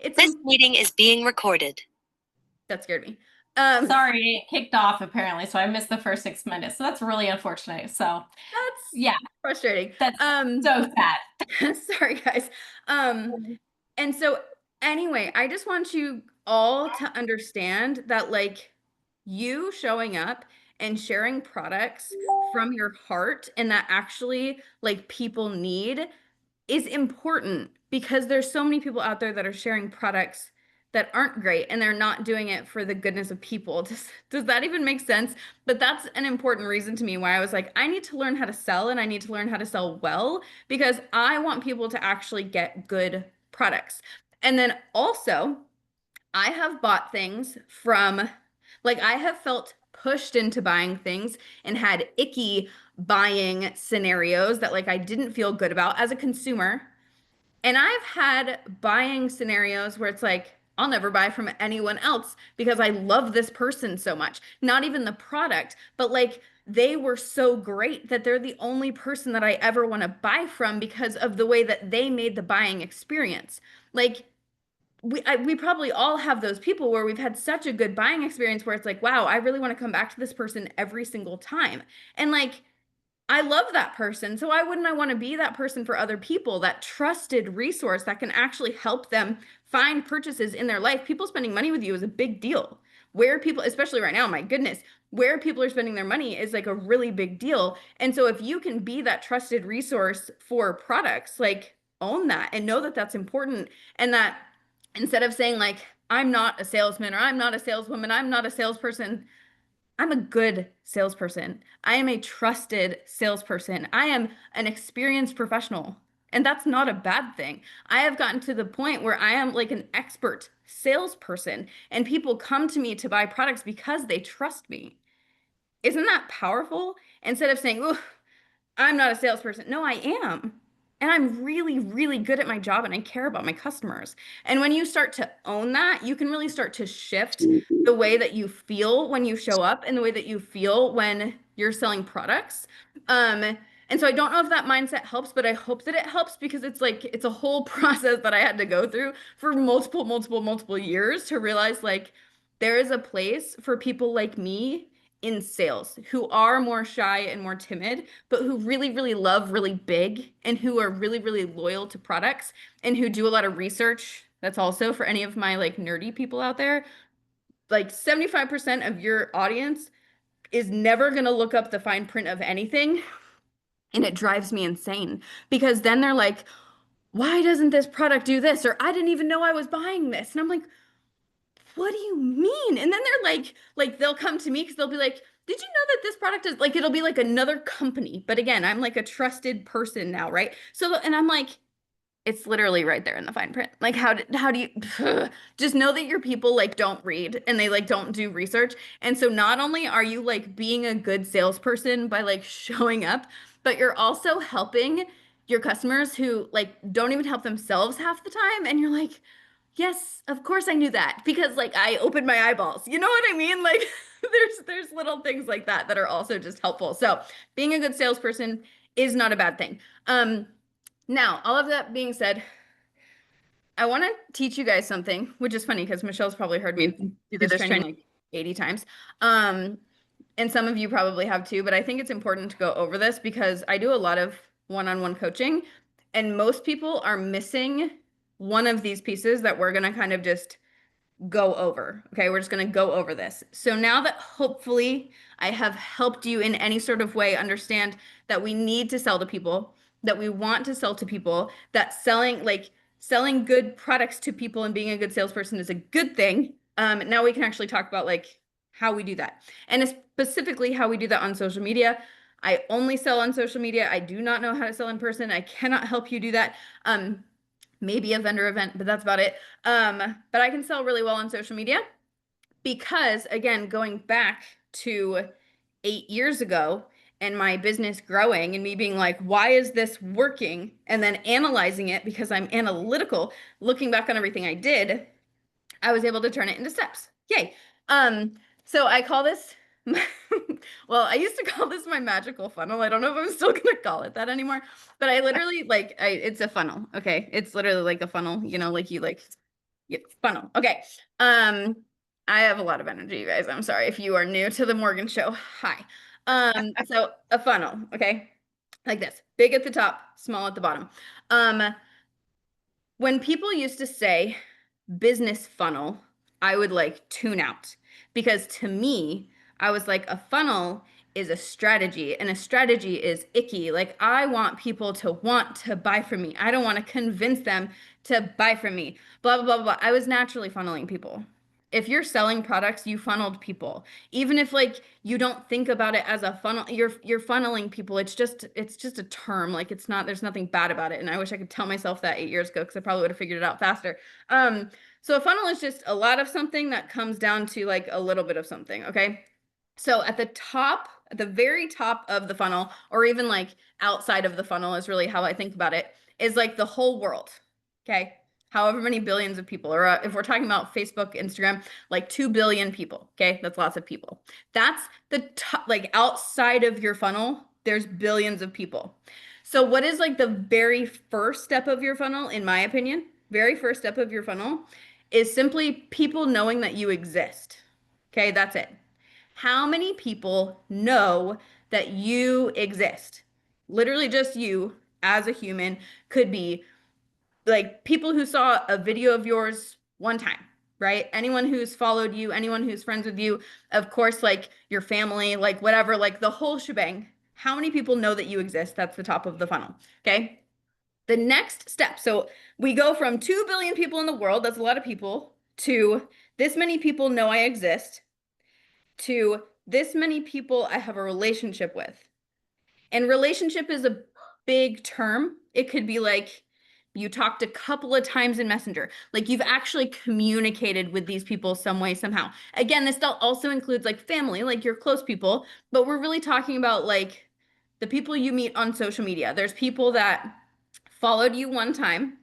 This meeting is being recorded. That scared me. Sorry, it kicked off apparently, so I missed the first 6 minutes. So that's really unfortunate. So That's yeah, frustrating. that's so sad. Sorry guys. And so anyway, I just want you all to understand that like you showing up and sharing products from your heart and that actually like people need is important because there's so many people out there that are sharing products that aren't great and they're not doing it for the goodness of people. Does that even make sense? But that's an important reason to me why I was like, I need to learn how to sell and I need to learn how to sell well because I want people to actually get good products. And then also, I have bought things from, like, I have felt pushed into buying things and had icky buying scenarios that, like, I didn't feel good about as a consumer. And I've had buying scenarios where it's like, I'll never buy from anyone else because I love this person so much. Not even the product, but like they were so great that they're the only person that I ever want to buy from because of the way that they made the buying experience. Like we probably all have those people where we've had such a good buying experience where it's like, wow, I really want to come back to this person every single time. And like I love that person. So why wouldn't I want to be that person for other people, that trusted resource that can actually help them find purchases in their life? People spending money with you is a big deal. Where people, especially right now, my goodness, where people are spending their money is like a really big deal. And so if you can be that trusted resource for products, like own that and know that that's important and that instead of saying like, I'm not a salesman or I'm not a saleswoman, I'm not a salesperson, I'm a good salesperson. I am a trusted salesperson. I am an experienced professional. And that's not a bad thing. I have gotten to the point where I am like an expert salesperson, and people come to me to buy products because they trust me. Isn't that powerful? Instead of saying, oh, I'm not a salesperson. No, I am. And I'm really, really good at my job and I care about my customers. And when you start to own that, you can really start to shift the way that you feel when you show up and the way that you feel when you're selling products. And so I don't know if that mindset helps, but I hope that it helps because it's like it's a whole process that I had to go through for multiple years to realize like there is a place for people like me in sales who are more shy and more timid, but who really, really love really big and who are really, really loyal to products and who do a lot of research. That's also for any of my like nerdy people out there. Like 75% of your audience is never going to look up the fine print of anything. And it drives me insane because then they're like, why doesn't this product do this? Or I didn't even know I was buying this. And I'm like, what do you mean? And then they're like they'll come to me because they'll be like, did you know that this product is like, it'll be like another company. But again, I'm like a trusted person now, right? So, and I'm like, it's literally right there in the fine print. Like, how do you just know that your people like don't read and they like don't do research? And so not only are you like being a good salesperson by like showing up, but you're also helping your customers who like don't even help themselves half the time. And you're like, yes, of course I knew that because like I opened my eyeballs. You know what I mean? Like there's little things like that that are also just helpful. So being a good salesperson is not a bad thing. Now, all of that being said, I want to teach you guys something, which is funny because Michelle's probably heard me do this training like 80 times. And some of you probably have too, but I think it's important to go over this because I do a lot of one-on-one coaching, and most people are missing one of these pieces that we're going to kind of just go over. Okay, we're just going to go over this. So now that hopefully I have helped you in any sort of way understand that we need to sell to people, that we want to sell to people, that selling good products to people and being a good salesperson is a good thing. Now we can actually talk about like how we do that. And specifically how we do that on social media. I only sell on social media. I do not know how to sell in person. I cannot help you do that. Maybe a vendor event, but that's about it. But I can sell really well on social media because, again, going back to 8 years ago and my business growing and me being like, why is this working? And then analyzing it because I'm analytical, looking back on everything I did, I was able to turn it into steps. Yay. So I call this well, I used to call this my magical funnel. I don't know if I'm still gonna call it that anymore, but I literally like it's a funnel. Okay. It's literally like a funnel, you know, like you like Yeah, funnel. Okay. I have a lot of energy, you guys. I'm sorry if you are new to the Morgan Show. Hi. So a funnel, okay? Like this. Big at the top, small at the bottom. When people used to say business funnel, I would like tune out because to me, I was like, a funnel is a strategy and a strategy is icky. Like, I want people to want to buy from me. I don't want to convince them to buy from me. Blah, blah, blah, blah. I was naturally funneling people. If you're selling products, you funneled people. Even if like you don't think about it as a funnel, you're funneling people. It's just a term. Like it's not, there's nothing bad about it. And I wish I could tell myself that 8 years ago because I probably would have figured it out faster. So a funnel is just a lot of something that comes down to like a little bit of something, okay? So at the top, at the very top of the funnel, or even like outside of the funnel is really how I think about it, is like the whole world, okay? However many billions of people, or if we're talking about Facebook, Instagram, like 2 billion people, okay? That's lots of people. That's the top, like outside of your funnel, there's billions of people. So what is like the very first step of your funnel, in my opinion? Very first step of your funnel is simply people knowing that you exist. Okay, that's it. How many people know that you exist? Literally just you as a human could be like people who saw a video of yours one time, right? Anyone who's followed you, anyone who's friends with you, of course, like your family, like whatever, like the whole shebang. How many people know that you exist? That's the top of the funnel. Okay. The next step. So we go from 2 billion people in the world, that's a lot of people, to this many people know I exist, to this many people I have a relationship with. And relationship is a big term. It could be like you talked a couple of times in Messenger, like you've actually communicated with these people some way, somehow. Again, this also includes like family, like your close people, but we're really talking about like the people you meet on social media. There's people that followed you one time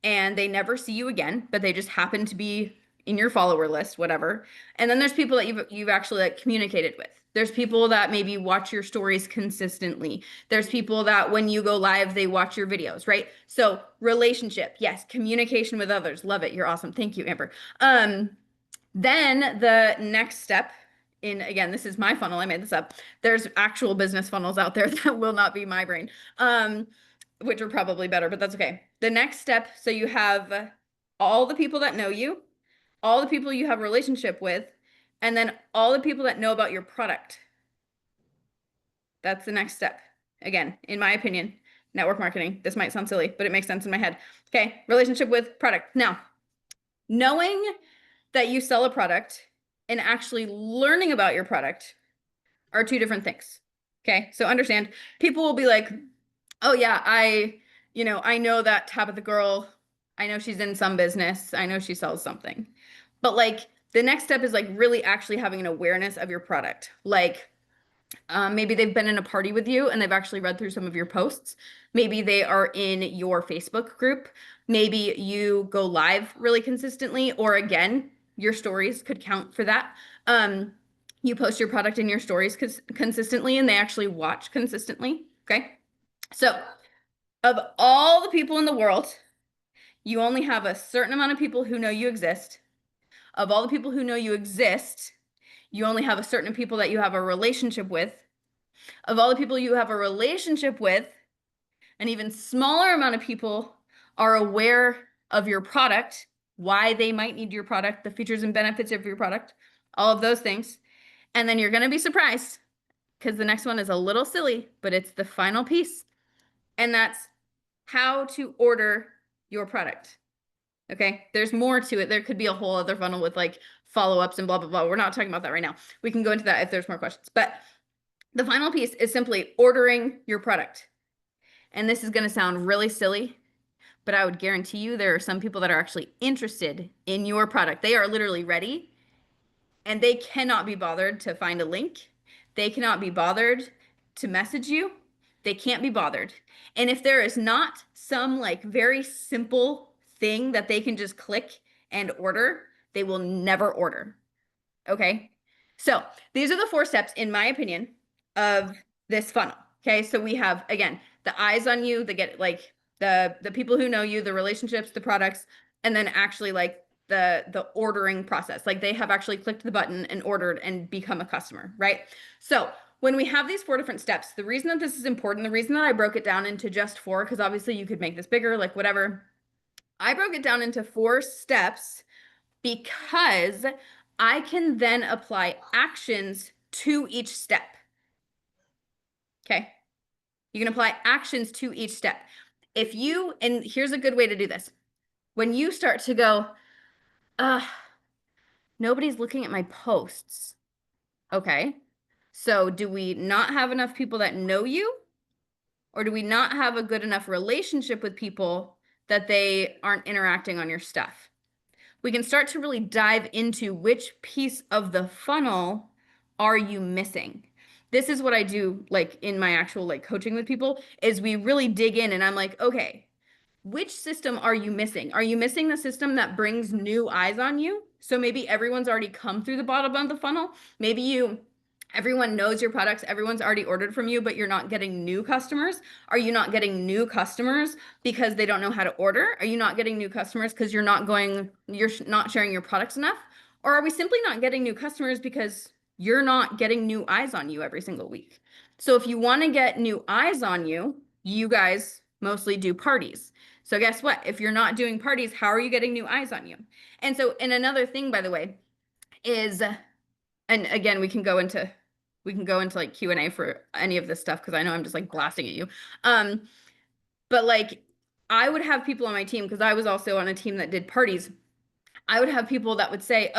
and they never see you again, but they just happen to be in your follower list, whatever. And then there's people that you've actually like communicated with. There's people that maybe watch your stories consistently. There's people that when you go live, they watch your videos, right? So relationship, yes, communication with others. Love it. You're awesome. Thank you, Amber. Then the next step in, again, this is my funnel. I made this up. There's actual business funnels out there that will not be my brain. Which are probably better, but that's okay. The next step, so you have all the people that know you, all the people you have a relationship with, and then all the people that know about your product. That's the next step. Again, in my opinion, network marketing. This might sound silly, but it makes sense in my head. Okay, relationship with product. Now, knowing that you sell a product and actually learning about your product are two different things. Okay, so understand, people will be like, oh yeah, I know that Tabitha girl. I know she's in some business. I know she sells something. But like the next step is like really actually having an awareness of your product. Like maybe they've been in a party with you and they've actually read through some of your posts. Maybe they are in your Facebook group. Maybe you go live really consistently, or again, your stories could count for that. You post your product in your stories consistently and they actually watch consistently. Okay. So of all the people in the world, you only have a certain amount of people who know you exist. Of all the people who know you exist, you only have a certain people that you have a relationship with. Of all the people you have a relationship with, an even smaller amount of people are aware of your product, why they might need your product, the features and benefits of your product, all of those things. And then you're going to be surprised because the next one is a little silly, but it's the final piece. And that's how to order your product. Okay, there's more to it. There could be a whole other funnel with like follow-ups and blah, blah, blah. We're not talking about that right now. We can go into that if there's more questions. But the final piece is simply ordering your product. And this is going to sound really silly, but I would guarantee you there are some people that are actually interested in your product. They are literally ready and they cannot be bothered to find a link. They cannot be bothered to message you. They can't be bothered. And if there is not some like very simple thing that they can just click and order, they will never order. Okay. So these are the 4 steps, in my opinion, of this funnel. Okay. So we have, again, the eyes on you, the people who know you, the relationships, the products, and then actually like the ordering process. Like they have actually clicked the button and ordered and become a customer, right? So when we have these 4 different steps, the reason that this is important, the reason that I broke it down into just 4, because obviously you could make this bigger, like whatever. I broke it down into 4 steps because I can then apply actions to each step. Okay. You can apply actions to each step. If you, and here's a good way to do this. When you start to go, nobody's looking at my posts. Okay. So do we not have enough people that know you? Or do we not have a good enough relationship with people that they aren't interacting on your stuff? We can start to really dive into which piece of the funnel are you missing. This is what I do like in my actual like coaching with people is we really dig in and I'm like, okay, which system are you missing? Are you missing the system that brings new eyes on you? So maybe everyone's already come through the bottom of the funnel. Maybe everyone knows your products, everyone's already ordered from you, but you're not getting new customers. Are you not getting new customers because they don't know how to order? Are you not getting new customers because you're not sharing your products enough? Or are we simply not getting new customers because you're not getting new eyes on you every single week? So if you want to get new eyes on you, you guys mostly do parties. So guess what? If you're not doing parties, how are you getting new eyes on you? And so, and another thing, by the way, is, and again, we can go into like Q&A for any of this stuff because I know I'm just like blasting at you. But like I would have people on my team because I was also on a team that did parties. I would have people that would say,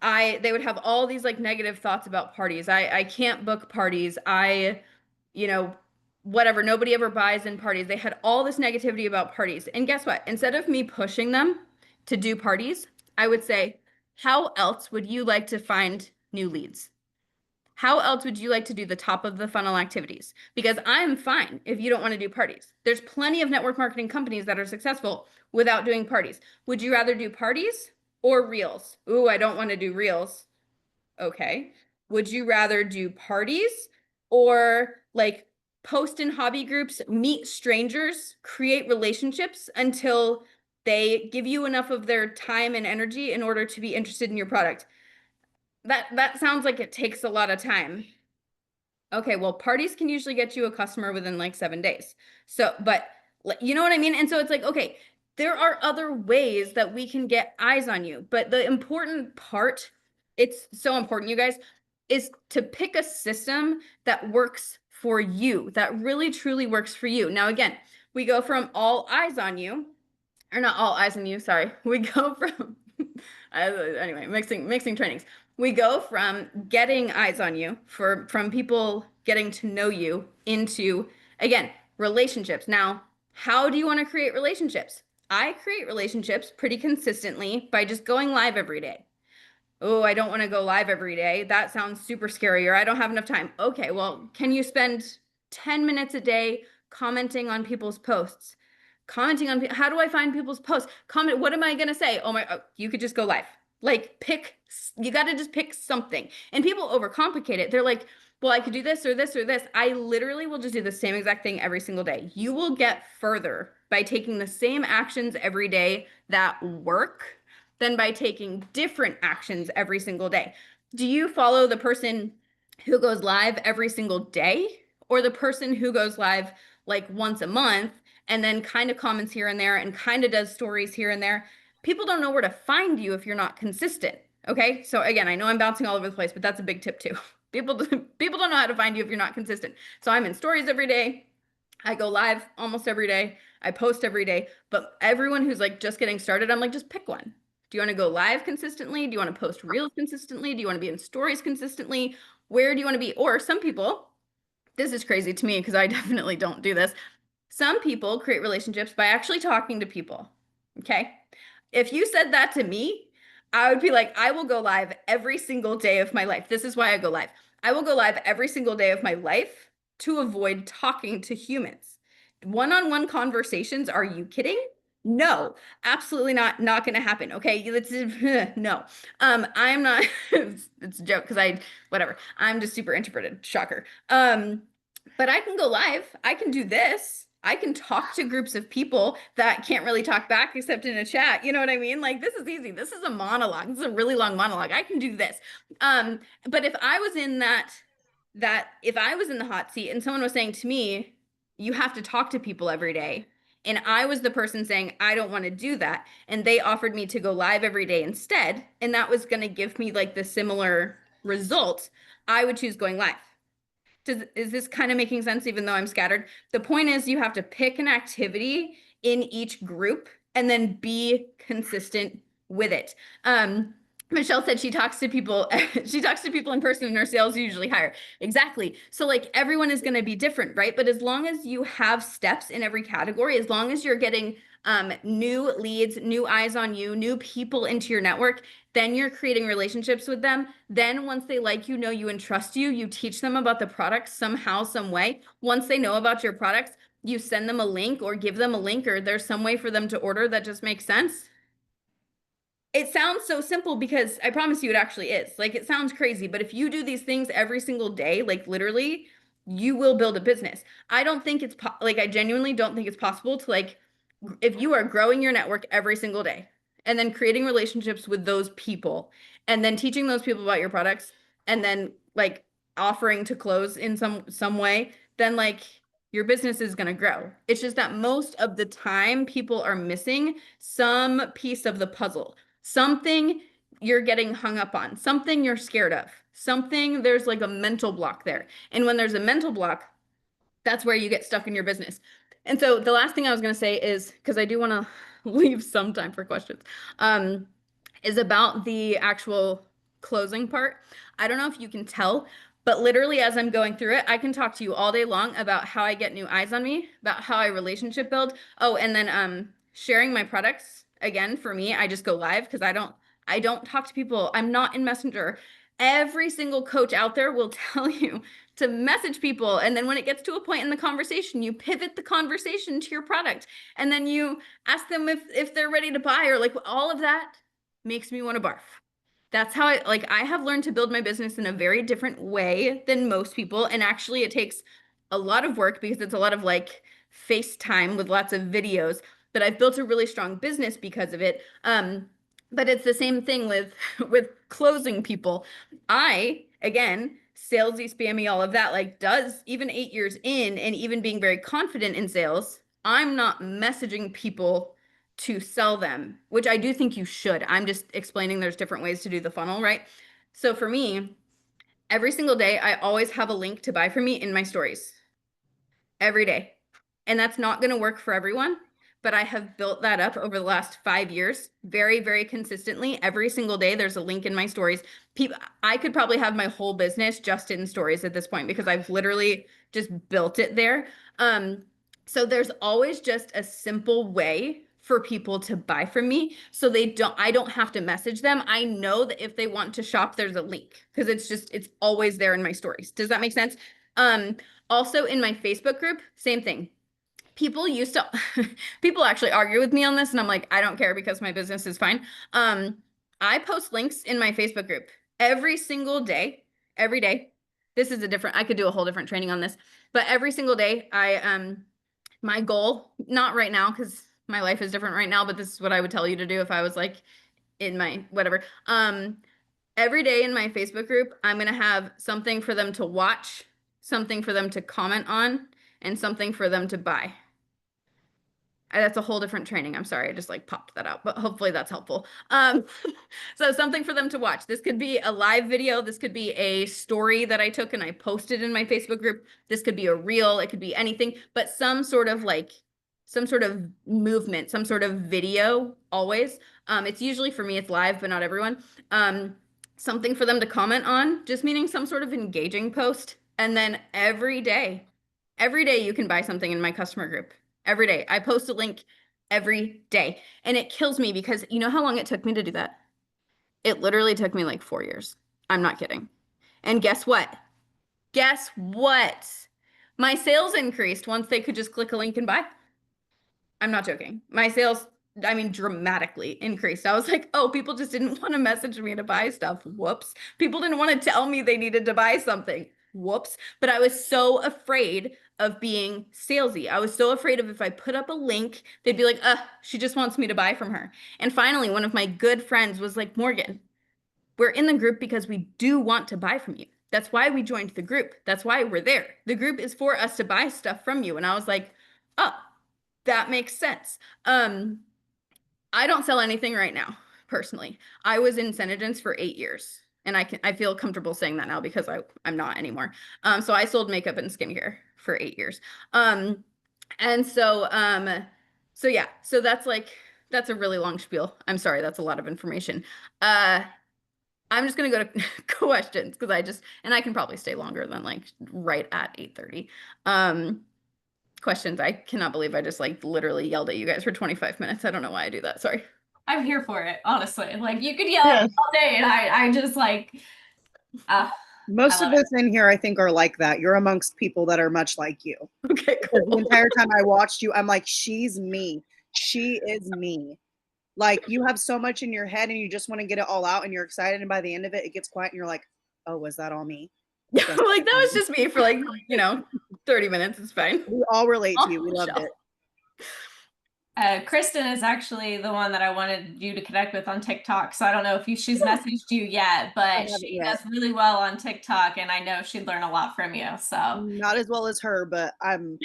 they would have all these like negative thoughts about parties. I can't book parties. You know, whatever, nobody ever buys in parties. They had all this negativity about parties. And guess what? Instead of me pushing them to do parties, I would say, how else would you like to find new leads? How else would you like to do the top of the funnel activities? Because I'm fine if you don't want to do parties. There's plenty of network marketing companies that are successful without doing parties. Would you rather do parties or reels? Ooh, I don't want to do reels. Okay. Would you rather do parties or like post in hobby groups, meet strangers, create relationships until they give you enough of their time and energy in order to be interested in your product? That sounds like it takes a lot of time. Okay, well, parties can usually get you a customer within like 7 days. So, but you know what I mean? And so it's like, okay, there are other ways that we can get eyes on you. But the important part, it's so important, you guys, is to pick a system that works for you, that really truly works for you. Now, again, we go from all eyes on you, or not all eyes on you, sorry. We go from, anyway, mixing trainings. We go from getting eyes on you from people getting to know you into, again, relationships. Now, how do you want to create relationships? I create relationships pretty consistently by just going live every day. Oh, I don't want to go live every day. That sounds super scary, or I don't have enough time. Okay, well, can you spend 10 minutes a day commenting on people's posts? Commenting on, how do I find people's posts? Comment, what am I going to say? You could just go live. Like you got to just pick something. And people overcomplicate it. They're like, well, I could do this or this or this. I literally will just do the same exact thing every single day. You will get further by taking the same actions every day that work than by taking different actions every single day. Do you follow the person who goes live every single day or the person who goes live like once a month and then kind of comments here and there and kind of does stories here and there? People don't know where to find you if you're not consistent. Okay. So again, I know I'm bouncing all over the place, but that's a big tip too. People don't know how to find you if you're not consistent. So I'm in stories every day. I go live almost every day. I post every day, but everyone who's like just getting started, I'm like, just pick one. Do you want to go live consistently? Do you want to post reels consistently? Do you want to be in stories consistently? Where do you want to be? Or some people, this is crazy to me because I definitely don't do this. Some people create relationships by actually talking to people. Okay. If you said that to me, I would be like, I will go live every single day of my life. This is why I go live. I will go live every single day of my life to avoid talking to humans. One-on-one conversations, are you kidding? No, absolutely not going to happen. Okay, no. I'm not, it's a joke because whatever, I'm just super introverted, shocker. But I can go live. I can do this. I can talk to groups of people that can't really talk back except in a chat. You know what I mean? Like, this is easy. This is a monologue. This is a really long monologue. I can do this. But if I was in if I was in the hot seat and someone was saying to me, you have to talk to people every day, and I was the person saying, I don't want to do that, and they offered me to go live every day instead, and that was going to give me like the similar result, I would choose going live. Is this kind of making sense, even though I'm scattered? The point is, you have to pick an activity in each group and then be consistent with it. Michelle said she talks to people, she talks to people in person, and her sales usually higher. Exactly. So like everyone is going to be different, right? But as long as you have steps in every category, as long as you're getting new leads, new eyes on you, new people into your network, then you're creating relationships with them. Then once they like you, know you, and trust you, you teach them about the products somehow, some way. Once they know about your products, you send them a link or give them a link, or there's some way for them to order that just makes sense. It sounds so simple because I promise you it actually is. Like, it sounds crazy, but if you do these things every single day, like literally, you will build a business. I don't think it's like, I genuinely don't think it's possible to like, if you are growing your network every single day and then creating relationships with those people and then teaching those people about your products and then like offering to close in some way, then like your business is going to grow. It's just that most of the time people are missing some piece of the puzzle. Something you're getting hung up on, something you're scared of, something, there's like a mental block there. And when there's a mental block, that's where you get stuck in your business. And so the last thing I was going to say is, because I do want to leave some time for questions, is about the actual closing part. I don't know if you can tell, but literally as I'm going through it, I can talk to you all day long about how I get new eyes on me, about how I relationship build. Oh, and then sharing my products. Again, for me, I just go live because I don't talk to people. I'm not in Messenger. Every single coach out there will tell you to message people. And then when it gets to a point in the conversation, you pivot the conversation to your product. And then you ask them if they're ready to buy, or like all of that makes me want to barf. That's how I have learned to build my business in a very different way than most people. And actually it takes a lot of work because it's a lot of like FaceTime with lots of videos, but I've built a really strong business because of it. But it's the same thing with with closing people. Again, salesy, spammy, all of that, like does even 8 years in, and even being very confident in sales, I'm not messaging people to sell them, which I do think you should. I'm just explaining there's different ways to do the funnel, right? So for me, every single day, I always have a link to buy from me in my stories every day. And that's not going to work for everyone, but I have built that up over the last 5 years, very, very consistently. Every single day, there's a link in my stories. I could probably have my whole business just in stories at this point because I've literally just built it there. So there's always just a simple way for people to buy from me. So I don't have to message them. I know that if they want to shop, there's a link because it's always there in my stories. Does that make sense? Also in my Facebook group, same thing. People people actually argue with me on this, and I'm like, I don't care because my business is fine. I post links in my Facebook group every single day, every day. I could do a whole different training on this, but every single day my goal, not right now, because my life is different right now, but this is what I would tell you to do if I was like in my whatever. Every day in my Facebook group, I'm going to have something for them to watch, something for them to comment on, and something for them to buy. That's a whole different training. I'm sorry, I just like popped that out, but hopefully that's helpful. So something for them to watch. This could be a live video. This could be a story that I took and I posted in my Facebook group. This could be a reel. It could be anything, but some sort of movement, some sort of video always. It's usually for me, it's live, but not everyone. Something for them to comment on, just meaning some sort of engaging post. And then every day you can buy something in my customer group. Every day. I post a link every day. And it kills me because you know how long it took me to do that? It literally took me like 4 years. I'm not kidding. And guess what? Guess what? My sales increased once they could just click a link and buy. I'm not joking. My sales, I mean, dramatically increased. I was like, oh, people just didn't want to message me to buy stuff. Whoops. People didn't want to tell me they needed to buy something. Whoops. But I was so afraid of being salesy. I was so afraid of if I put up a link, they'd be like, she just wants me to buy from her. And finally, one of my good friends was like, Morgan, we're in the group because we do want to buy from you. That's why we joined the group. That's why we're there. The group is for us to buy stuff from you. And I was like, oh, that makes sense. I don't sell anything right now, personally. I was in Senegence for 8 years. And I feel comfortable saying that now because I'm not anymore. So I sold makeup and skincare for 8 years. And so yeah, so that's a really long spiel. I'm sorry, that's a lot of information. I'm just gonna go to questions because I can probably stay longer than like right at 8:30. Questions. I cannot believe I just like literally yelled at you guys for 25 minutes. I don't know why I do that. Sorry. I'm here for it, honestly. Like you could yell Yeah. at me all day, and I just like, Most I of love us in here, I think, are like that. You're amongst people that are much like you. Okay, Because the cool. entire time I watched you, I'm like, she's me. She is me. Like, you have so much in your head and you just want to get it all out and you're excited. And by the end of it, it gets quiet and you're like, oh, was that all me? Yeah, like that was just me for like, 30 minutes. It's fine. We all relate to you. We loved it. Kristen is actually the one that I wanted you to connect with on TikTok. So I don't know if she's messaged you yet, but she does really well on TikTok, and I know she'd learn a lot from you. So Not as well as her, but I'm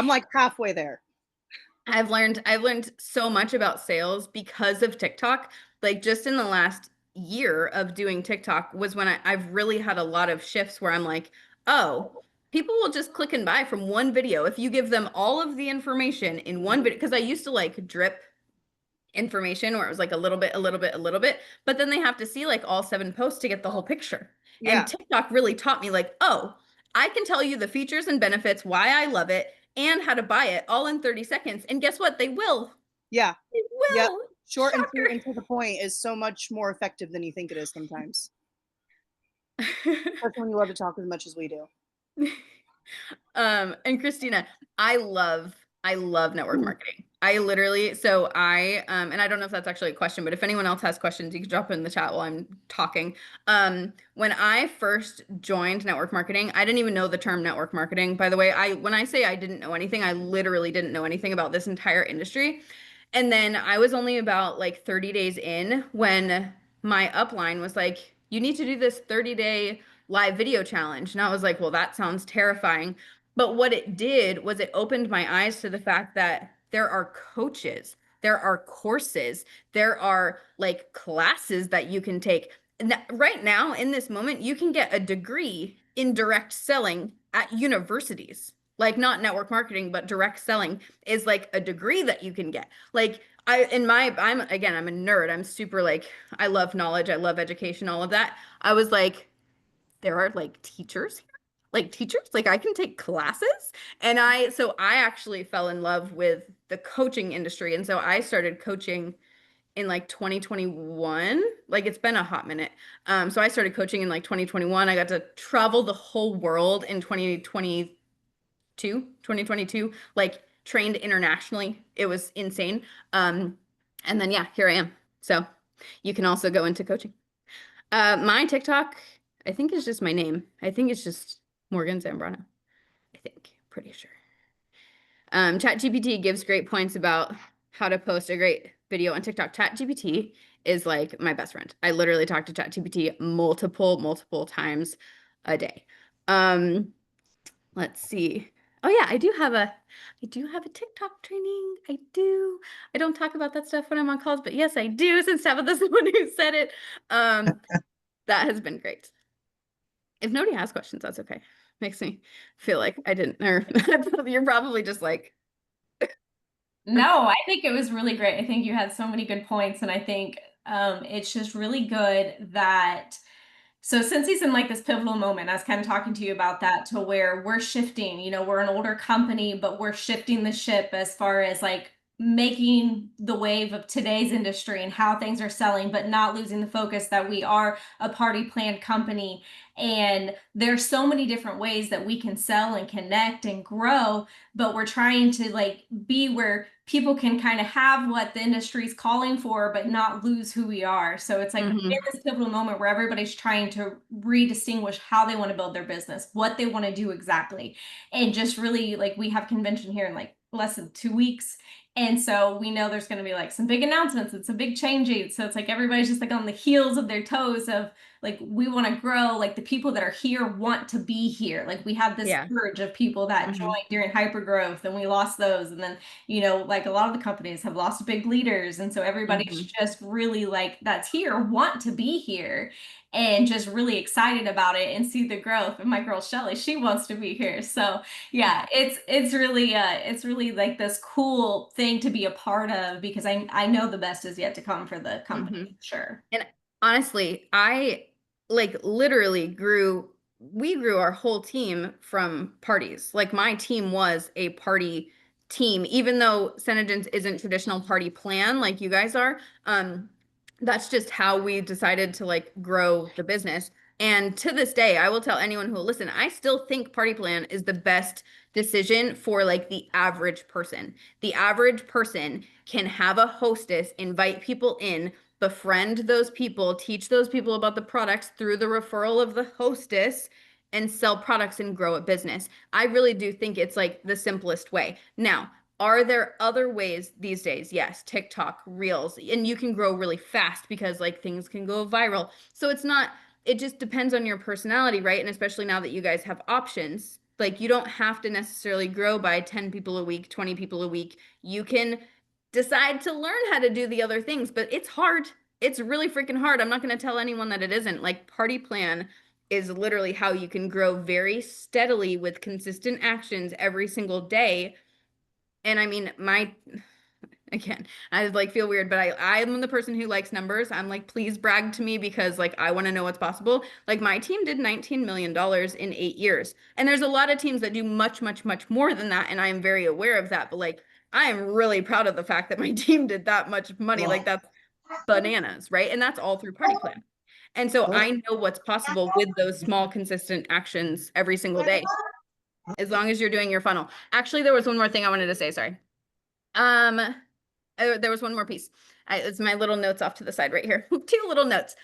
like halfway there. I've learned so much about sales because of TikTok. Like just in the last year of doing TikTok was when I've really had a lot of shifts where I'm like, oh, people will just click and buy from one video if you give them all of the information in one video. Because I used to like drip information where it was like a little bit, a little bit, a little bit, but then they have to see like all 7 posts to get the whole picture. Yeah. And TikTok really taught me like, oh, I can tell you the features and benefits, why I love it, and how to buy it all in 30 seconds. And guess what? They will. Yeah. They will. Yep. Short and Shocker. sweet and to the point is so much more effective than you think it is sometimes. Especially when you love to talk as much as we do. And Christina, I love network marketing. I literally, so I, and I don't know if that's actually a question, but if anyone else has questions, you can drop it in the chat while I'm talking. When I first joined network marketing, I didn't even know the term network marketing. By the way, when I say I didn't know anything, I literally didn't know anything about this entire industry. And then I was only about like 30 days in when my upline was like, you need to do this 30-day live video challenge. And I was like, well, that sounds terrifying. But what it did was it opened my eyes to the fact that there are coaches, there are courses, there are like classes that you can take. And right now, in this moment, you can get a degree in direct selling at universities. Like not network marketing, but direct selling is like a degree that you can get. Like I'm a nerd. I'm super like, I love knowledge. I love education, all of that. I was like, there are like teachers here, like I can take classes. And so I actually fell in love with the coaching industry. And so I started coaching in like 2021. Like it's been a hot minute. So I started coaching in like 2021. I got to travel the whole world in 2022, like trained internationally. It was insane. And then yeah, here I am. So you can also go into coaching. My TikTok, I think is just my name. I think it's just Morgan Zambrano. I think, pretty sure. ChatGPT gives great points about how to post a great video on TikTok. ChatGPT is like my best friend. I literally talk to ChatGPT multiple times a day. Let's see. Oh yeah, I do have a TikTok training. I do. I don't talk about that stuff when I'm on calls, but yes, I do, since Tabitha's the one who said it. That has been great. If nobody has questions, that's okay. Makes me feel like I didn't, or you're probably just like. No, I think it was really great. I think you had so many good points, and I think it's just really good that. So since he's in like this pivotal moment, I was kind of talking to you about that, to where we're shifting, we're an older company, but we're shifting the ship as far as like making the wave of today's industry and how things are selling, but not losing the focus that we are a party planned company. And there's so many different ways that we can sell and connect and grow, but we're trying to like be where people can kind of have what the industry is calling for, but not lose who we are. So it's like in this pivotal moment where everybody's trying to redistinguish how they want to build their business, what they want to do exactly. And just really like we have convention here in like less than 2 weeks. And so we know there's going to be like some big announcements. It's a big change. So it's like everybody's just like on the heels of their toes of like, we want to grow. Like the people that are here want to be here. Like we had this surge of people that joined during hypergrowth and we lost those. And then, you know, like a lot of the companies have lost big leaders. And so everybody's just really like that's here, want to be here. And just really excited about it and see the growth. And my girl Shelly, she wants to be here. So yeah, it's really like this cool thing to be a part of because I know the best is yet to come for the company. Sure. And honestly, I like literally we grew our whole team from parties. Like my team was a party team, even though Senegens isn't traditional party plan like you guys are. That's just how we decided to like grow the business. And to this day, I will tell anyone who will listen, I still think party plan is the best decision for like the average person. The average person can have a hostess, invite people in, befriend those people, teach those people about the products through the referral of the hostess, and sell products and grow a business. I really do think it's like the simplest way. Now, are there other ways these days? Yes, TikTok, Reels, and you can grow really fast because like things can go viral. So it just depends on your personality, right? And especially now that you guys have options, like you don't have to necessarily grow by 10 people a week, 20 people a week. You can decide to learn how to do the other things, but it's hard. It's really freaking hard. I'm not going to tell anyone that it isn't. Like party plan is literally how you can grow very steadily with consistent actions every single day. And I mean, again, I like feel weird, but I'm the person who likes numbers. I'm like, please brag to me because like I want to know what's possible. Like my team did $19 million in 8 years. And there's a lot of teams that do much, much, much more than that. And I am very aware of that. But like I am really proud of the fact that my team did that much money. Like that's bananas, right? And that's all through party plan. And so I know what's possible with those small, consistent actions every single day, as long as you're doing your funnel. Actually, there was one more thing I wanted to say. Sorry. There was one more piece. It's my little notes off to the side right here. 2 little notes.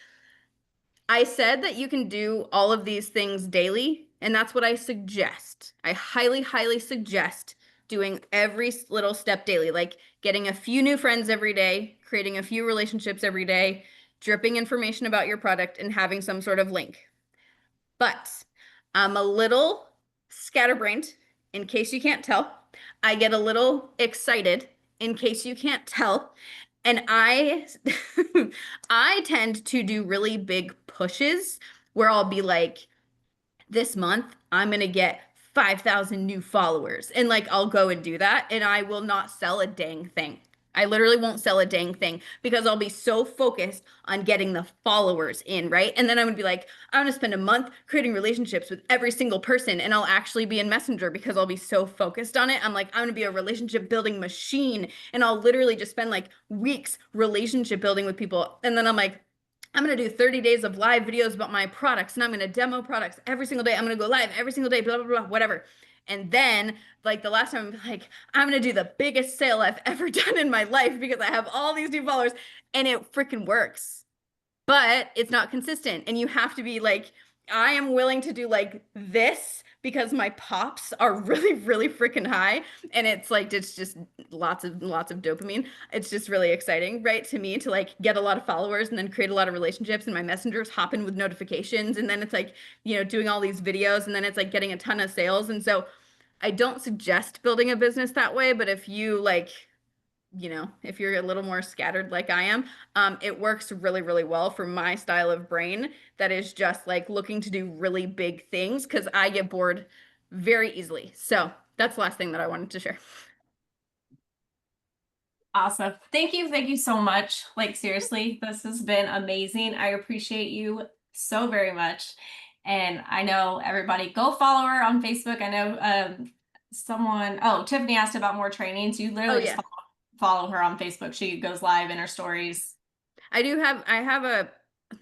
I said that you can do all of these things daily, and that's what I suggest. I highly, highly suggest doing every little step daily, like getting a few new friends every day, creating a few relationships every day, dripping information about your product, and having some sort of link. But I'm a little scatterbrained, in case you can't tell. I get a little excited, in case you can't tell. And I I tend to do really big pushes where I'll be like, this month I'm going to get 5,000 new followers. And like I'll go and do that and I will not sell a dang thing. I literally won't sell a dang thing because I'll be so focused on getting the followers in, right? And then I'm gonna be like, I'm gonna spend a month creating relationships with every single person and I'll actually be in Messenger because I'll be so focused on it. I'm like, I'm gonna be a relationship building machine and I'll literally just spend like weeks relationship building with people. And then I'm like, I'm going to do 30 days of live videos about my products and I'm going to demo products every single day. I'm going to go live every single day, blah, blah, blah, whatever. And then like the last time I'm like, I'm going to do the biggest sale I've ever done in my life because I have all these new followers and it freaking works. But it's not consistent. And you have to be like, I am willing to do like this because my pops are really, really freaking high. And it's like, it's just lots of dopamine. It's just really exciting, right? To me to like get a lot of followers and then create a lot of relationships and my messengers hop in with notifications. And then it's like, doing all these videos and then it's like getting a ton of sales. And so I don't suggest building a business that way, but if you like, if you're a little more scattered like I am, it works really, really well for my style of brain that is just like looking to do really big things because I get bored very easily. So that's the last thing that I wanted to share. Awesome. Thank you. Thank you so much. Like seriously, this has been amazing. I appreciate you so very much. And I know everybody go follow her on Facebook. I know Tiffany asked about more training. So you literally just follow follow her on Facebook. She goes live in her stories. I have a,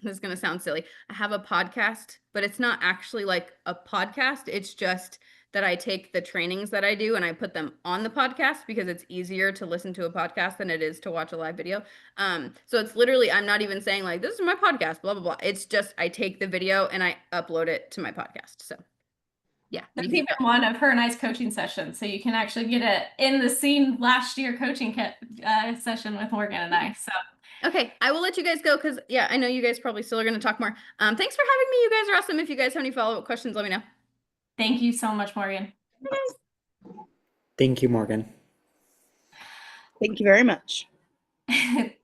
this is going to sound silly. I have a podcast, but it's not actually like a podcast. It's just that I take the trainings that I do and I put them on the podcast because it's easier to listen to a podcast than it is to watch a live video. So it's literally, I'm not even saying like, this is my podcast, blah, blah, blah. It's just, I take the video and I upload it to my podcast. So yeah. There's even one of her and I's coaching sessions. So you can actually get it in the scene last year coaching session with Morgan and I. So okay, I will let you guys go because, yeah, I know you guys probably still are going to talk more. Thanks for having me. You guys are awesome. If you guys have any follow-up questions, let me know. thank you so much, Morgan. Thank you, Morgan. Thank you very much. I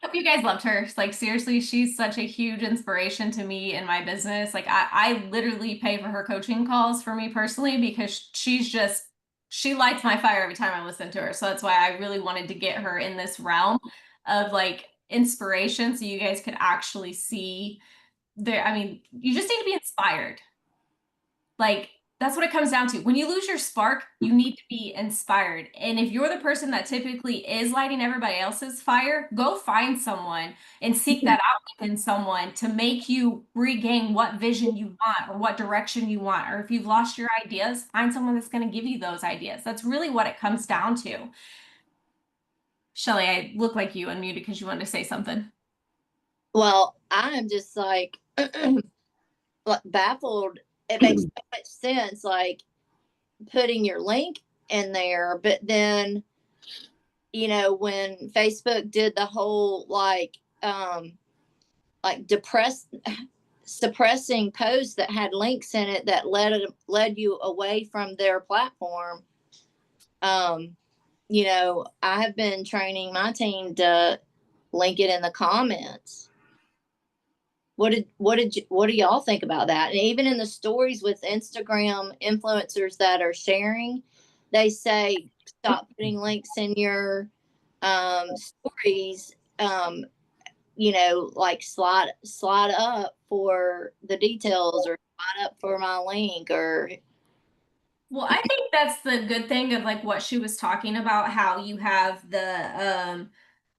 hope you guys loved her. Like, seriously, she's such a huge inspiration to me in my business. Like, I literally pay for her coaching calls for me personally because she lights my fire every time I listen to her. So that's why I really wanted to get her in this realm of like inspiration so you guys could actually see I mean, you just need to be inspired. Like, that's what it comes down to. When you lose your spark, you need to be inspired. And if you're the person that typically is lighting everybody else's fire, go find someone and seek that out within someone to make you regain what vision you want or what direction you want. Or if you've lost your ideas, find someone that's going to give you those ideas. That's really what it comes down to. Shelly, I look like you unmuted because you wanted to say something. Well, I'm just like baffled. It makes so much sense, like putting your link in there, but then, you know, when Facebook did the whole like suppressing posts that had links in it that led you away from their platform. You know, I have been training my team to link it in the comments. What do y'all think about that? And even in the stories with Instagram influencers that are sharing, they say stop putting links in your stories. You know, like slide up for the details or slide up for my link or. Well, I think that's the good thing of like what she was talking about, how you have the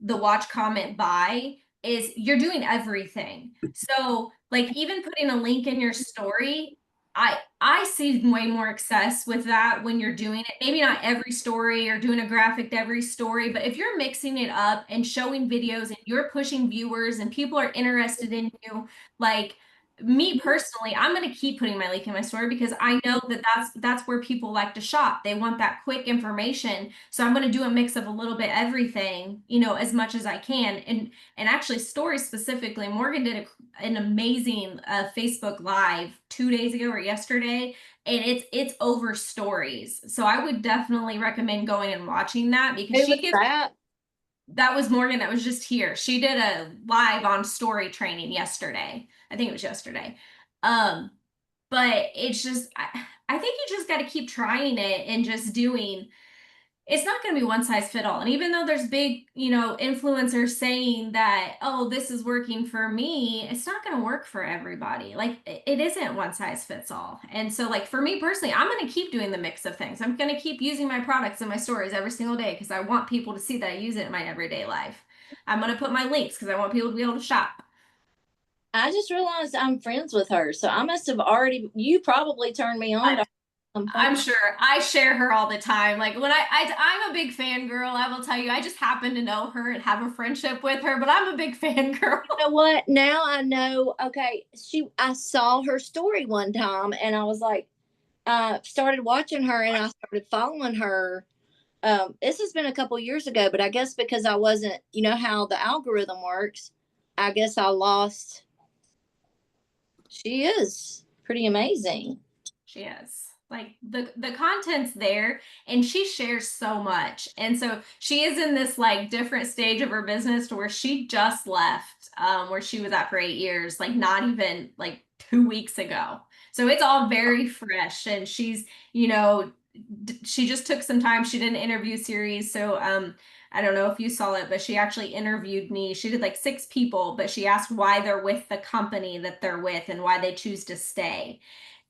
watch, comment, buy is you're doing everything. So like even putting a link in your story, I see way more success with that when you're doing it. Maybe not every story or doing a graphic to every story, but if you're mixing it up and showing videos and you're pushing viewers and people are interested in you, like me personally, I'm going to keep putting my link in my story because I know that that's where people like to shop. They want that quick information. So I'm going to do a mix of a little bit everything, you know, as much as I can. And actually stories specifically, Morgan did an amazing Facebook Live 2 days ago or yesterday, and it's over stories. So I would definitely recommend going and watching that because she gives that was Morgan that was just here. She did a live on story training yesterday. I think it was yesterday. But it's just, I think you just got to keep trying it and just doing, it's not going to be one size fit all. And even though there's big, you know, influencers saying that, oh, this is working for me, it's not going to work for everybody. Like it isn't one size fits all. And so like for me personally, I'm going to keep doing the mix of things. I'm going to keep using my products in my stories every single day because I want people to see that I use it in my everyday life. I'm going to put my links because I want people to be able to shop. I just realized I'm friends with her, so I must have you probably turned me on to I'm sure I share her all the time. Like when I'm a big fan girl, I will tell you, I just happen to know her and have a friendship with her, but I'm a big fan girl. You know what? Now I know. Okay. I saw her story one time and I was like, started watching her and I started following her. This has been a couple years ago, but I guess because I wasn't, you know how the algorithm works, I guess I lost. She is pretty amazing. She is. Like the content's there and she shares so much. And so she is in this like different stage of her business to where she just left where she was at for 8 years, like not even like 2 weeks ago. So it's all very fresh and she's, you know, she just took some time. She did an interview series. So I don't know if you saw it, but she actually interviewed me. She did like 6 people, but she asked why they're with the company that they're with and why they choose to stay.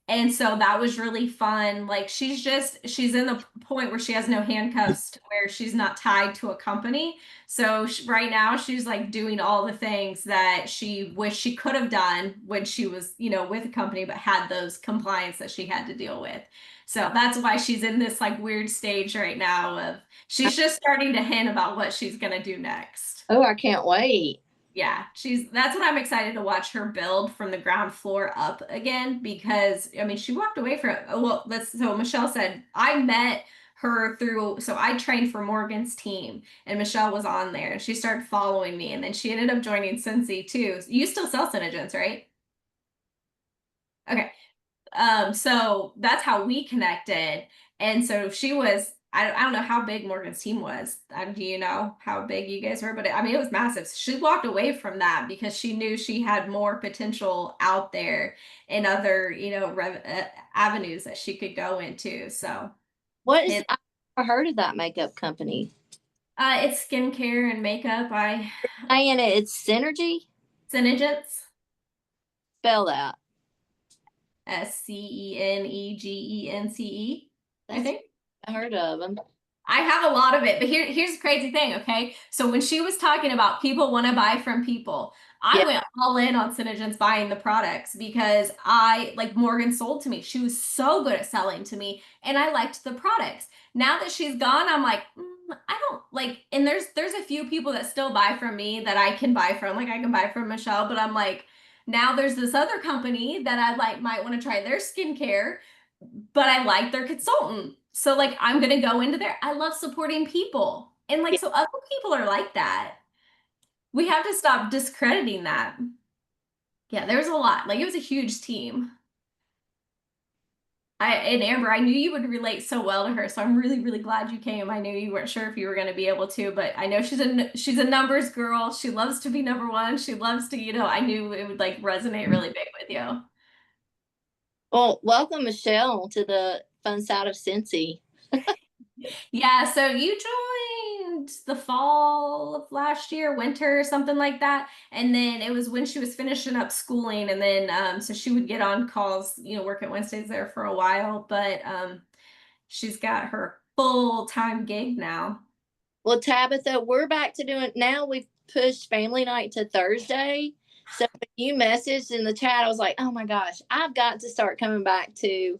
And so that was really fun. Like she's in the point where she has no handcuffs to where she's not tied to a company. So right now she's like doing all the things that she wished she could have done when she was, with a company, but had those compliance that she had to deal with. So that's why she's in this like weird stage right now of she's just starting to hint about what she's going to do next. Oh, I can't wait. Yeah, that's what I'm excited to watch her build from the ground floor up again, because I mean she walked away from it. So Michelle said I met her so I trained for Morgan's team and Michelle was on there and she started following me and then she ended up joining Scentsy too. You still sell Synergents, right? Okay. So that's how we connected. And so she was, I don't know how big Morgan's team was. Do you know how big you guys were? But I mean, it was massive. She walked away from that because she knew she had more potential out there in other, avenues that she could go into. So I've never heard of that makeup company. It's skincare and makeup. Saying it's Synergy? Synergents. Spell that. SCENEGENCE, I think. I heard of them. I have a lot of it, but here's the crazy thing, okay? So when she was talking about people want to buy from people, I went all in on Synergents buying the products because Morgan sold to me. She was so good at selling to me and I liked the products. Now that she's gone, I'm like, I don't like, and there's a few people that still buy from me that I can buy from. Like I can buy from Michelle, but I'm like, now there's this other company that I might want to try their skincare, but I like their consultant. So I'm going to go into there. I love supporting people. And so other people are like that. We have to stop discrediting that. Yeah, there was a lot. It was a huge team. And Amber, I knew you would relate so well to her, so I'm really, really glad you came. I knew you weren't sure if you were going to be able to, but I know she's a numbers girl. She loves to be number one. She loves to, I knew it would resonate really big with you. Well, welcome Michelle to the fun side of Scentsy. Yeah, so you joined the fall of last year, winter, something like that. And then it was when she was finishing up schooling. And then so she would get on calls, work at Wednesdays there for a while, but she's got her full-time gig now. Well, Tabitha, we're back to doing now. We've pushed family night to Thursday. So when you messaged in the chat, I was like, oh my gosh, I've got to start coming back to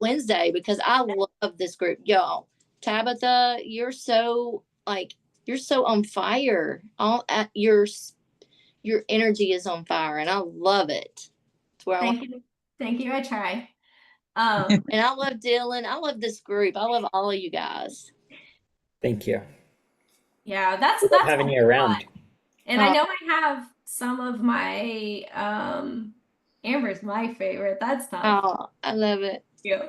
Wednesday because I love this group. Y'all, Tabitha, you're so on fire. Your energy is on fire and I love it. It's where Thank you. Thank you. I try. And I love Dylan. I love this group. I love all of you guys. Thank you. Yeah, that's having you around. And I know I have some of my Amber's my favorite. That's tough. Oh, I love it. Yeah.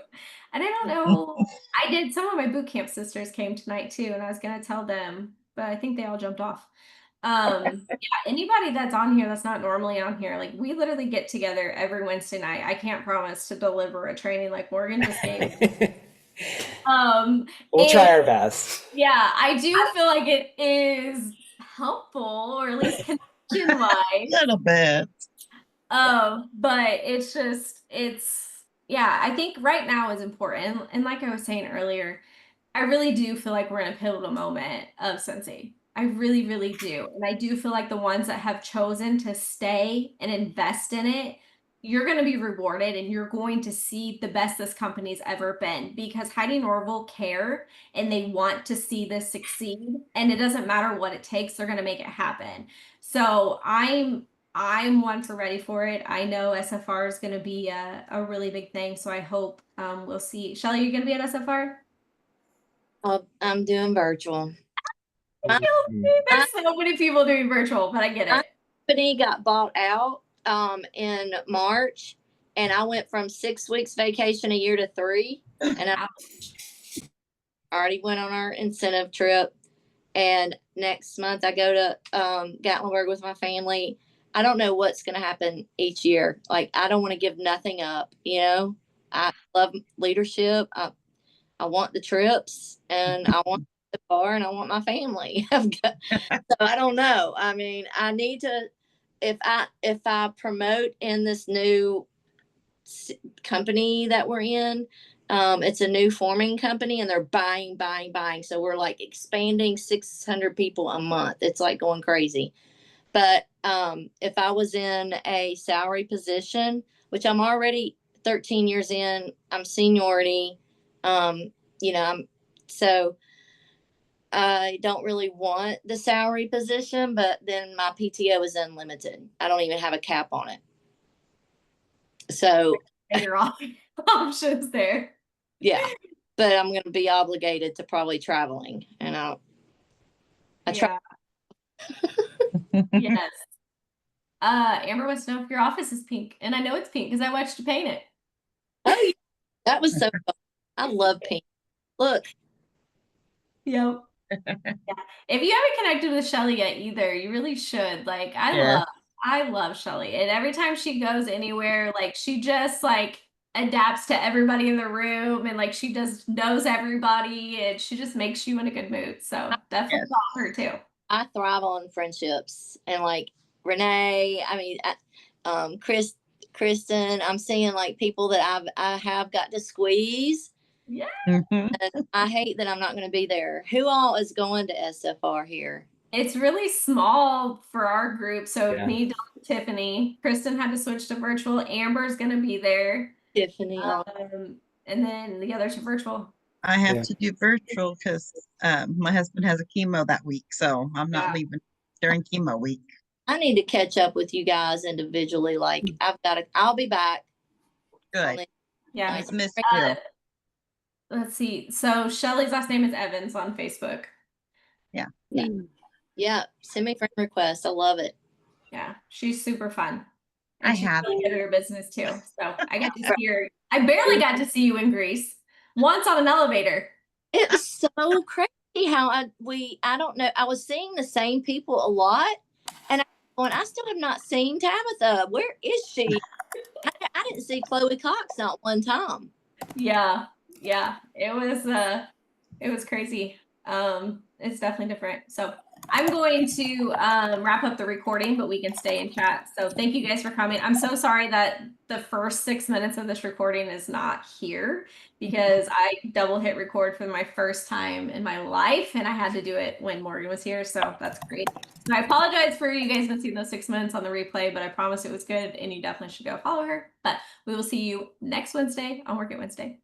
And I don't know. I did some of my boot camp sisters came tonight too, and I was gonna tell them, but I think they all jumped off. Yeah, anybody that's on here that's not normally on here, we literally get together every Wednesday night. I can't promise to deliver a training like Morgan just gave. We'll try our best. Yeah, I do feel like it is helpful, or at least connection wise. A little bit. But yeah, I think right now is important. And like I was saying earlier, I really do feel like we're in a pivotal moment of Scentsy. I really, really do. And I do feel like the ones that have chosen to stay and invest in it, you're going to be rewarded and you're going to see the best this company's ever been, because Heidi Norville care and they want to see this succeed, and it doesn't matter what it takes, they're going to make it happen. So I'm one for ready for it. I know SFR is going to be a really big thing. So I hope we'll see. Shelly, you're going to be at SFR? I'm doing virtual. There's so many people doing virtual, but I get it. My company got bought out in March, and I went from 6 weeks vacation a year to 3. And I already went on our incentive trip. And next month I go to Gatlinburg with my family. I don't know what's going to happen each year. I don't want to give nothing up. I love leadership. I want the trips, and I want the bar, and I want my family. So I don't know. I mean, I need to, if I promote in this new company that we're in. It's a new forming company and they're buying. So we're like expanding 600 people a month. It's like going crazy. But if I was in a salary position, which I'm already 13 years in, I'm seniority, so I don't really want the salary position, but then my PTO is unlimited. I don't even have a cap on it. So Your options there. yeah, but I'm going to be obligated to probably traveling, and I Yeah. Yes. Amber wants to know if your office is pink, and I know it's pink because I watched you paint it. Oh, yeah. That was so fun. I love pink. Look. Yep. Yeah. If you haven't connected with Shelly yet either, you really should. Like, Yeah. I love Shelly. And every time she goes anywhere, like she just like adapts to everybody in the room and like she just knows everybody and she just makes you in a good mood. So definitely follow her too. I thrive on friendships and like Renee, Kristen, I'm seeing like people that I have got to squeeze. Yeah. And I hate that I'm not going to be there. Who all is going to SFR here? It's really small for our group. So Yeah. me, Dawn, Tiffany, Kristen had to switch to virtual. Amber's going to be there. Tiffany. And then the others are virtual. I have Yeah. to do virtual because my husband has a chemo that week, so I'm not leaving during chemo week. I need to catch up with you guys individually. Like I'll be back. Good. Yeah. I've missed you. Let's see. So Shelly's last name is Evans on Facebook. Yeah. Send me friend requests. I love it. Yeah, she's super fun. I And she's have. really good at her business too. So I got to see her. I barely got to see you in Greece once on an elevator. It's so crazy how I don't know. I was seeing the same people a lot, and I still have not seen Tabitha. Where is she? I didn't see Chloe Cox not one time. Yeah, it was crazy. It's definitely different. So I'm going to wrap up the recording, but we can stay in chat. So thank you guys for coming. I'm so sorry that the first 6 minutes of this recording is not here because I double hit record for my first time in my life and I had to do it when Morgan was here. So that's great. So I apologize for you guys not seeing those 6 minutes on the replay, but I promise it was good and you definitely should go follow her. But we will see you next Wednesday on Work It Wednesday.